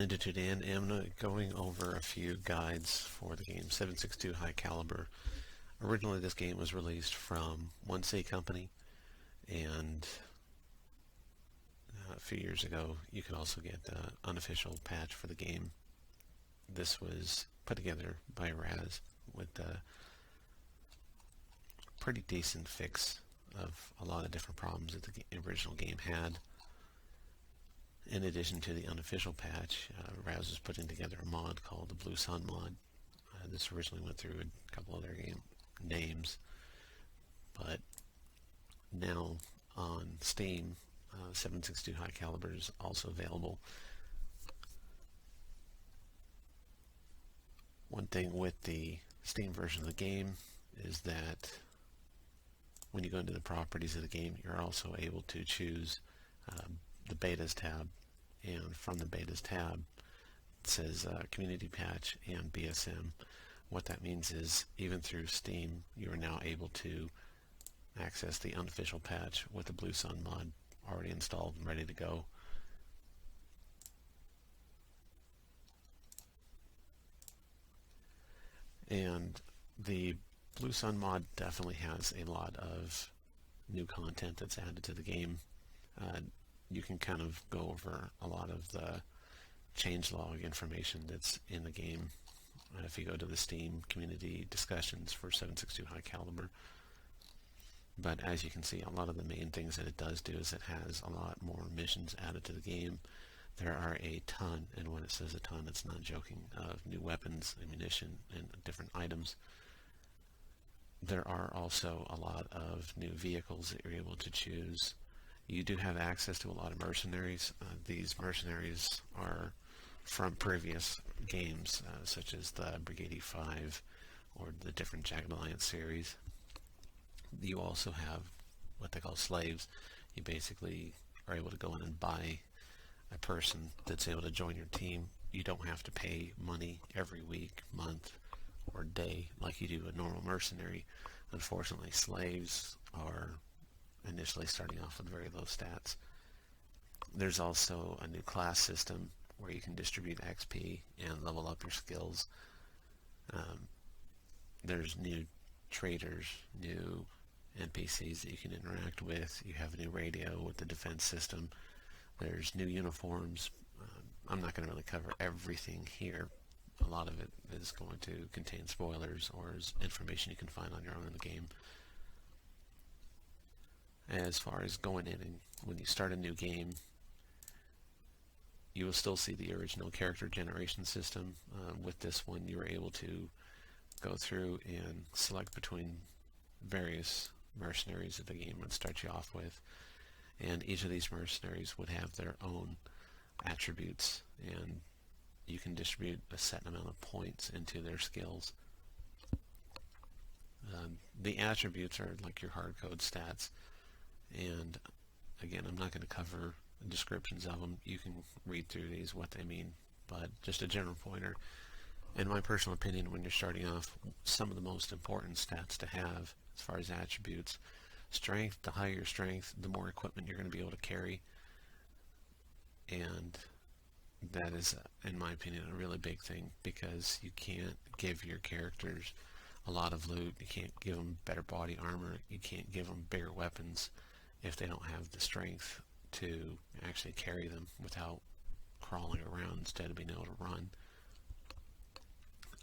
Ninja2dan, and I'm going over a few guides for the game 762 High Caliber. Originally this game was released from One C Company, and a few years ago you could also get an unofficial patch for the game. This was put together by Raz with a pretty decent fix of a lot of different problems that the original game had. In addition to the unofficial patch, Raz was putting together a mod called the Blue Sun mod. This originally went through a couple other game names, but now on Steam, 762 High Caliber is also available. One thing with the Steam version of the game is that when you go into the properties of the game, you're also able to choose the betas tab, and from the betas tab it says community patch and BSM. What that means is even through Steam you are now able to access the unofficial patch with the Blue Sun mod already installed and ready to go. And the Blue Sun mod definitely has a lot of new content that's added to the game. You can kind of go over a lot of the changelog information that's in the game if you go to the Steam community discussions for 762 High Caliber. But as you can see, a lot of the main things that it does do is it has a lot more missions added to the game. There are a ton, and when it says a ton, it's not joking, of new weapons, ammunition, and different items. There are also a lot of new vehicles that you're able to choose. You do have access to a lot of mercenaries. These mercenaries are from previous games, such as the Brigade 5 or the different Jagged Alliance series. You also have what they call slaves. You basically are able to go in and buy a person that's able to join your team. You don't have to pay money every week, month, or day like you do a normal mercenary. Unfortunately, slaves are initially starting off with very low stats. There's also a new class system where you can distribute XP and level up your skills. There's new traders, new NPCs that you can interact with. You have a new radio with the defense system. There's new uniforms. I'm not going to really cover everything here. A lot of it is going to contain spoilers or is information you can find on your own in the game. As far as going in and when you start a new game, you will still see the original character generation system. With this one, you were able to go through and select between various mercenaries that the game would start you off with, and each of these mercenaries would have their own attributes, and you can distribute a set amount of points into their skills. The attributes are like your hardcode stats, and again, I'm not going to cover descriptions of them. You can read through these, what they mean, but just a general pointer. In my personal opinion, when you're starting off, some of the most important stats to have as far as attributes: strength. The higher your strength, the more equipment you're going to be able to carry, and that is, in my opinion, a really big thing, because you can't give your characters a lot of loot. You can't give them better body armor. You can't give them bigger weapons if they don't have the strength to actually carry them without crawling around instead of being able to run.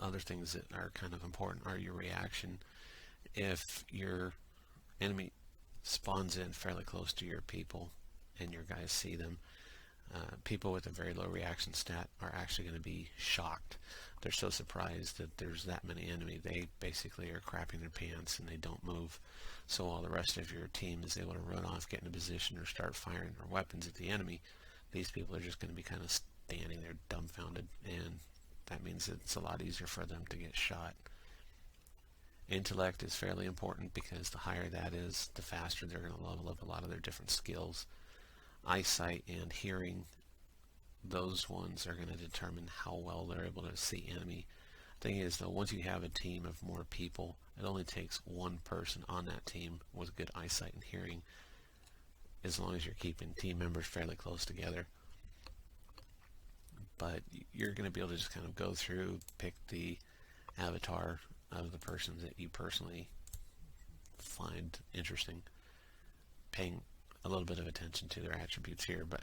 Other things that are kind of important are your reaction. If your enemy spawns in fairly close to your people and your guys see them, people with a very low reaction stat are actually going to be shocked. They're so surprised that there's that many enemy. They basically are crapping their pants and they don't move. So while the rest of your team is able to run off, get in a position, or start firing their weapons at the enemy, these people are just going to be kind of standing there dumbfounded, and that means it's a lot easier for them to get shot. Intellect is fairly important, because the higher that is, the faster they're going to level up a lot of their different skills. Eyesight and hearing, those ones are going to determine how well they're able to see enemy. Thing is, though, once you have a team of more people, it only takes one person on that team with good eyesight and hearing, as long as you're keeping team members fairly close together. But but you're going to be able to just kind of go through, pick the avatar of the person that you personally find interesting, paying a little bit of attention to their attributes here, but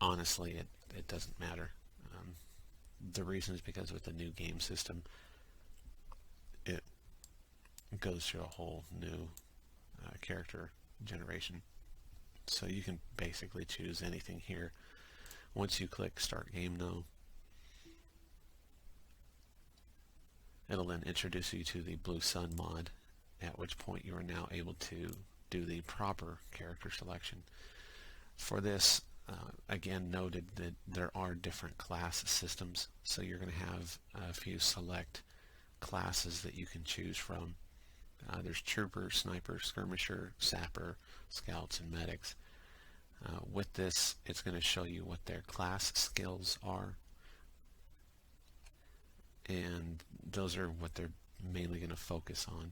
honestly it doesn't matter. The reason is because with the new game system, it goes through a whole new character generation. So you can basically choose anything here. Once you click Start Game Now, it'll then introduce you to the Blue Sun mod, at which point you are now able to do the proper character selection. For this, again, noted that there are different class systems, so you're going to have a few select classes that you can choose from. There's Trooper, Sniper, Skirmisher, Sapper, Scouts, and Medics. With this, it's going to show you what their class skills are, and those are what they're mainly going to focus on.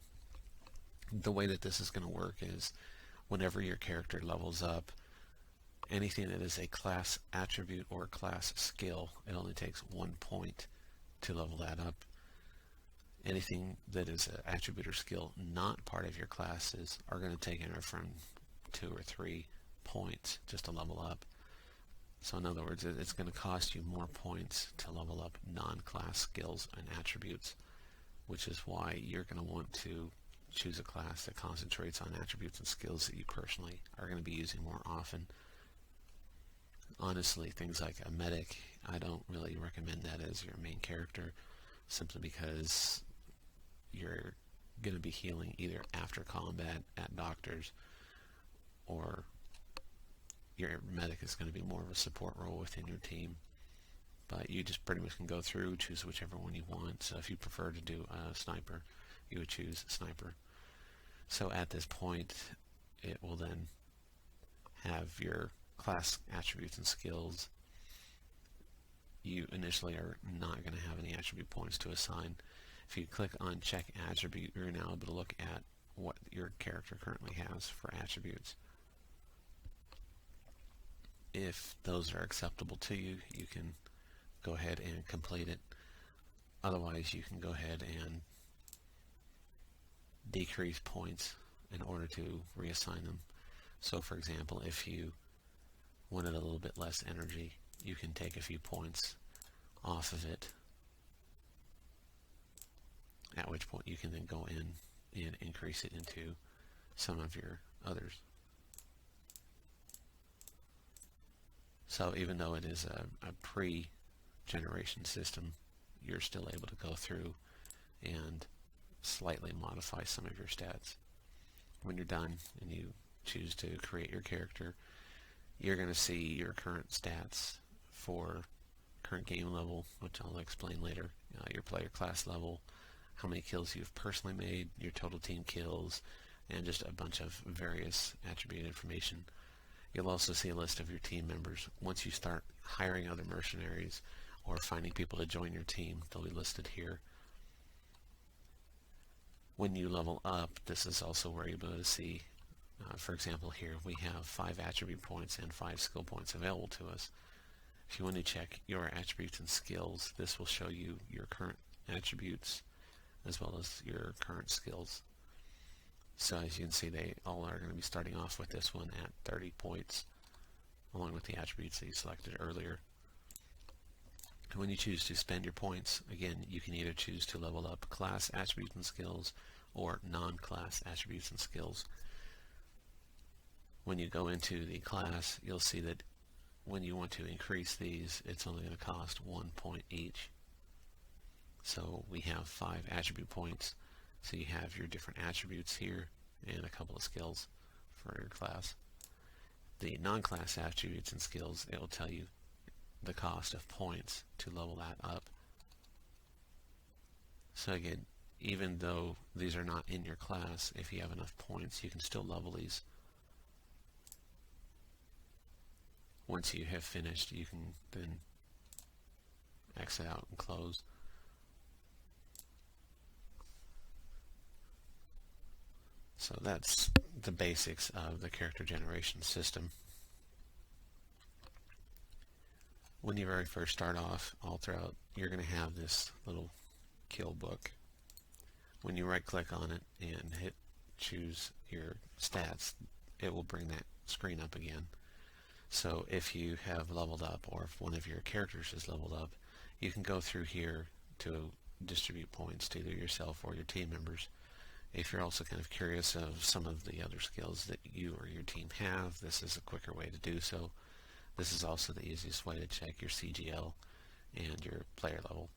The way that this is going to work is whenever your character levels up, anything that is a class attribute or class skill, it only takes 1 point to level that up. Anything that is an attribute or skill not part of your classes are going to take anywhere from 2 or 3 points just to level up. So in other words, it's going to cost you more points to level up non-class skills and attributes, which is why you're going to want to choose a class that concentrates on attributes and skills that you personally are going to be using more often. Honestly, things like a medic, I don't really recommend that as your main character, simply because you're going to be healing either after combat at doctors, or your medic is going to be more of a support role within your team. But you just pretty much can go through, choose whichever one you want. So if you prefer to do a sniper, you would choose sniper. So at this point, it will then have your class attributes and skills. You initially are not going to have any attribute points to assign. If you click on check attribute, you're now able to look at what your character currently has for attributes. If those are acceptable to you, you can go ahead and complete it. Otherwise, you can go ahead and decrease points in order to reassign them. So for example, if you wanted a little bit less energy, you can take a few points off of it, at which point you can then go in and increase it into some of your others. So even though it is a pre-generation system, you're still able to go through and slightly modify some of your stats. When you're done and you choose to create your character, you're going to see your current stats for current game level, which I'll explain later, your player class level, how many kills you've personally made, your total team kills, and just a bunch of various attribute information. You'll also see a list of your team members. Once you start hiring other mercenaries or finding people to join your team, they'll be listed here. When you level up, this is also where you'll be able to see, for example, here we have 5 attribute points and 5 skill points available to us. If you want to check your attributes and skills, this will show you your current attributes as well as your current skills. So as you can see, they all are going to be starting off with this one at 30 points, along with the attributes that you selected earlier. And when you choose to spend your points, again, you can either choose to level up class attributes and skills or non-class attributes and skills. When you go into the class, you'll see that when you want to increase these, it's only going to cost 1 point each. So we have 5 attribute points. So you have your different attributes here and a couple of skills for your class. The non-class attributes and skills, it will tell you the cost of points to level that up. So again, even though these are not in your class, if you have enough points, you can still level these. Once you have finished, you can then exit out and close. So that's the basics of the character generation system. when you very first start off, all throughout, you're going to have this little Killbook. When you right click on it and hit choose your stats, it will bring that screen up again. So if you have leveled up, or if one of your characters is leveled up, you can go through here to distribute points to either yourself or your team members. If you're also kind of curious of some of the other skills that you or your team have, this is a quicker way to do so. This is also the easiest way to check your CGL and your player level.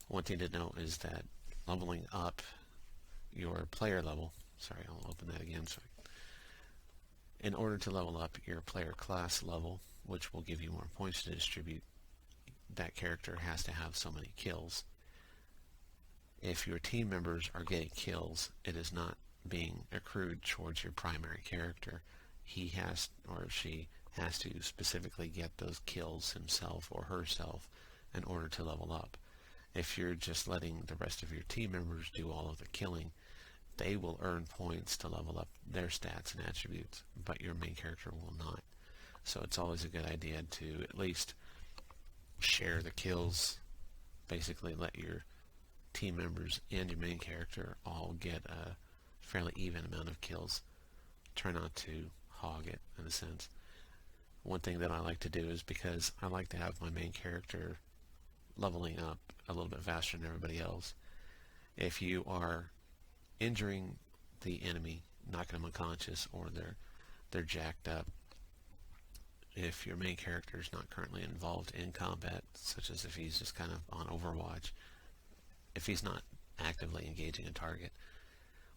One thing to note is that leveling up your player level, sorry, I'll open that again. In order to level up your player class level, which will give you more points to distribute, that character has to have so many kills. If your team members are getting kills, it is not being accrued towards your primary character. He has, or she has to specifically get those kills himself or herself in order to level up. If you're just letting the rest of your team members do all of the killing, they will earn points to level up their stats and attributes, but your main character will not. So it's always a good idea to at least share the kills. Basically let your team members and your main character all get a fairly even amount of kills. Try not to hog it, in a sense. One thing that I like to do is, because I like to have my main character leveling up a little bit faster than everybody else, if you are injuring the enemy, knocking them unconscious, or they're jacked up, if your main character is not currently involved in combat, such as if he's just kind of on Overwatch, if he's not actively engaging a target,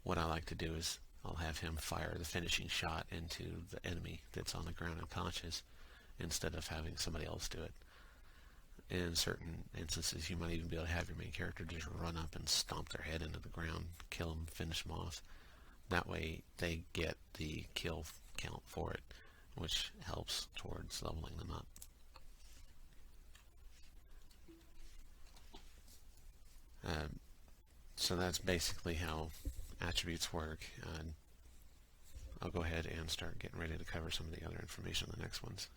what I like to do is I'll have him fire the finishing shot into the enemy that's on the ground unconscious instead of having somebody else do it. In certain instances, you might even be able to have your main character just run up and stomp their head into the ground, kill them, finish them off. That way they get the kill count for it, which helps towards leveling them up. So that's basically how attributes work. I'll go ahead and start getting ready to cover some of the other information in the next ones.